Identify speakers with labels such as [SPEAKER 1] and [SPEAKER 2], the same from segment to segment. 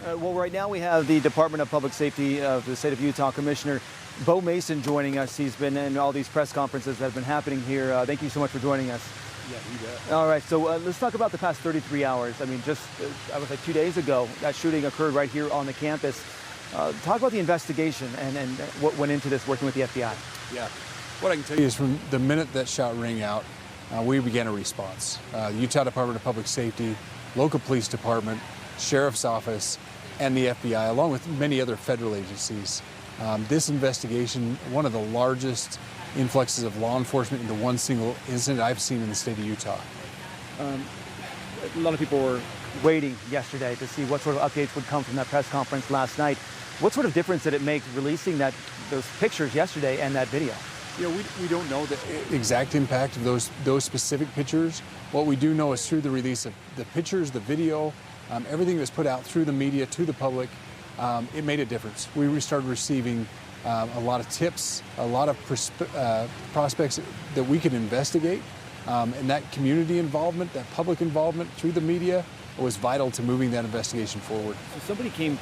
[SPEAKER 1] Well, right now we have the Department of Public Safety of the state of Utah Commissioner Beau joining us. He's been in all these press conferences that have been happening here. Thank you so much for joining us.
[SPEAKER 2] Yeah, you bet.
[SPEAKER 1] All right, so let's talk about the past 33 hours. I mean, just I was like 2 days ago, that shooting occurred right here on the campus. Talk about the investigation and what went into this working with the FBI.
[SPEAKER 2] Yeah, what I can tell you is from the minute that shot rang out, we began a response. Utah Department of Public Safety, local police department, sheriff's office, and the FBI, along with many other federal agencies. This investigation, one of the largest influxes of law enforcement into one single incident I've seen in the state of Utah.
[SPEAKER 1] A lot of people were waiting yesterday to see what sort of updates would come from that press conference last night. What sort of difference did it make releasing those pictures yesterday and that video?
[SPEAKER 2] You know, we don't know the exact impact of those specific pictures. What we do know is through the release of the pictures, the video, everything that was put out through the media to the public, it made a difference. We started receiving a lot of tips, a lot of prospects that we could investigate, and that community involvement, that public involvement through the media was vital to moving that investigation forward.
[SPEAKER 1] So somebody came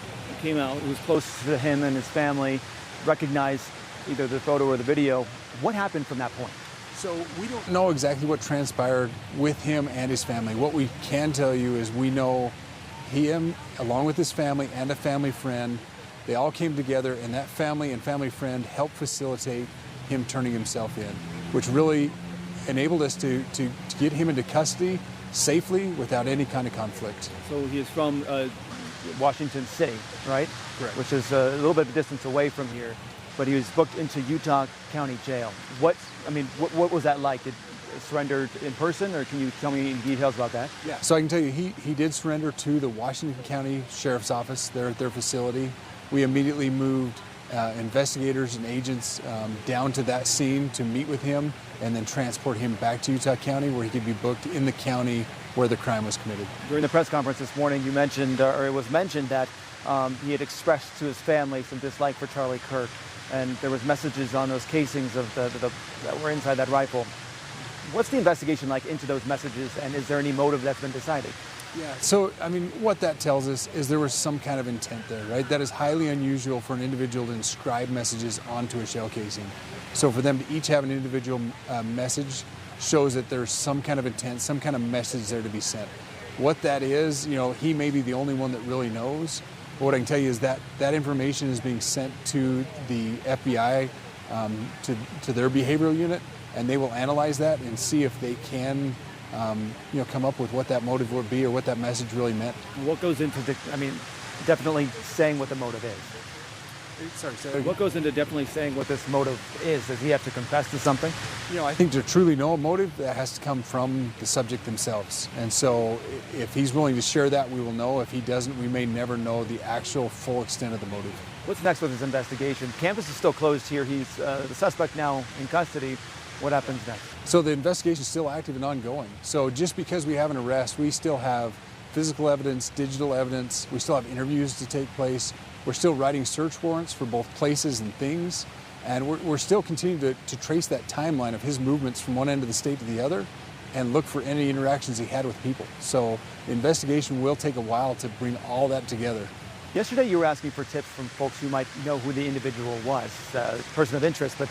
[SPEAKER 1] out who was close to him and his family, recognized either the photo or the video. What happened from that point?
[SPEAKER 2] So we don't know exactly what transpired with him and his family. What we can tell you is we know him, along with his family and a family friend, they all came together, and that family and family friend helped facilitate him turning himself in, which really enabled us to get him into custody safely without any kind of conflict.
[SPEAKER 1] So he is from Washington City, right?
[SPEAKER 2] Correct.
[SPEAKER 1] Which is a little bit of a distance away from here, but he was booked into Utah County Jail. What was that like? Did he surrender in person, or can you tell me any details about that?
[SPEAKER 2] Yeah. So I can tell you, he did surrender to the Washington County Sheriff's Office there at their facility. We immediately moved investigators and agents down to that scene to meet with him and then transport him back to Utah County, where he could be booked in the county where the crime was committed.
[SPEAKER 1] During the press conference this morning, you mentioned, or it was mentioned, that he had expressed to his family some dislike for Charlie Kirk, and there was messages on those casings of that were inside that rifle. What's the investigation like into those messages, and is there any motive that's been decided?
[SPEAKER 2] Yeah, so, I mean, what that tells us is there was some kind of intent there, right? That is highly unusual for an individual to inscribe messages onto a shell casing. So for them to each have an individual message shows that there's some kind of intent, some kind of message there to be sent. What that is, you know, he may be the only one that really knows. But what I can tell you is that that information is being sent to the FBI, to their behavioral unit, and they will analyze that and see if they can come up with what that motive would be or what that message really meant.
[SPEAKER 1] What goes into definitely saying what the motive is?
[SPEAKER 2] Sorry.
[SPEAKER 1] What goes into definitely saying what this motive is? Does he have to confess to something?
[SPEAKER 2] You know, I think to truly know a motive, that has to come from the subject themselves. And so if he's willing to share that, we will know. If he doesn't, we may never know the actual full extent of the motive.
[SPEAKER 1] What's next with his investigation? Campus is still closed here. He's the suspect now in custody. What happens next?
[SPEAKER 2] So the investigation is still active and ongoing. So just because we have an arrest, we still have physical evidence, digital evidence. We still have interviews to take place. We're still writing search warrants for both places and things. And we're still continuing to trace that timeline of his movements from one end of the state to the other and look for any interactions he had with people. So the investigation will take a while to bring all that together.
[SPEAKER 1] Yesterday you were asking for tips from folks who might know who the individual was, person of interest, but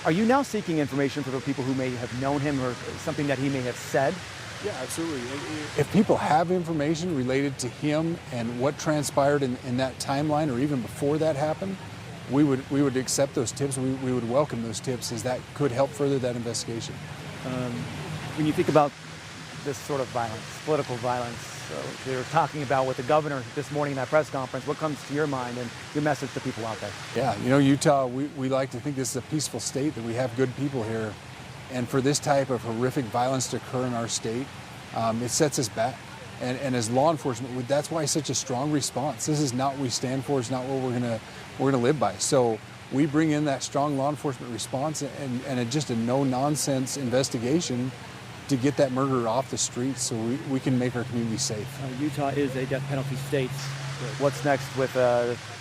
[SPEAKER 1] are you now seeking information from people who may have known him or something that he may have said?
[SPEAKER 2] Yeah, absolutely. If people have information related to him and what transpired in that timeline or even before that happened, we would accept those tips. We would welcome those tips, as that could help further that investigation.
[SPEAKER 1] When you think about this sort of violence, political violence, they were talking about with the governor this morning in that press conference, what comes to your mind and your message to people out there?
[SPEAKER 2] Yeah, you know, Utah, we like to think this is a peaceful state, that we have good people here. And for this type of horrific violence to occur in our state, it sets us back. And as law enforcement, that's why it's such a strong response. This is not what we stand for. It's not what we're gonna live by. So we bring in that strong law enforcement response and just a no-nonsense investigation to get that murderer off the streets so we can make our community safe.
[SPEAKER 1] Utah is a death penalty state. What's next with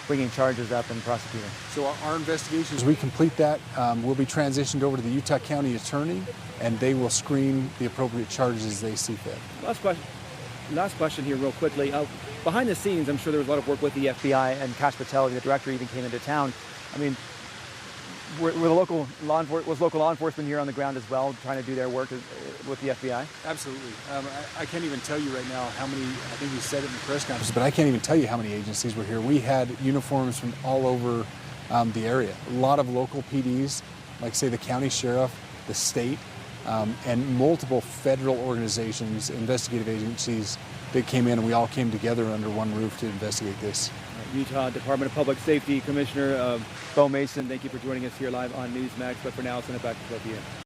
[SPEAKER 1] bringing charges up and prosecuting?
[SPEAKER 2] So our investigation, as we complete that, will be transitioned over to the Utah County Attorney, and they will screen the appropriate charges as they see fit.
[SPEAKER 1] Last question. Last question here real quickly. Behind the scenes, I'm sure there was a lot of work with the FBI, and Kash Patel, the director, even came into town. I mean, was local law enforcement here on the ground as well, trying to do their work with the FBI?
[SPEAKER 2] Absolutely. I can't even tell you right now how many, I think we said it in the press conference, but I can't even tell you how many agencies were here. We had uniforms from all over the area. A lot of local PDs, like say the county sheriff, the state, and multiple federal organizations, investigative agencies that came in, and we all came together under one roof to investigate this.
[SPEAKER 1] Utah Department of Public Safety Commissioner Beau, thank you for joining us here live on Newsmax. But for now, I'll send it back to both of you.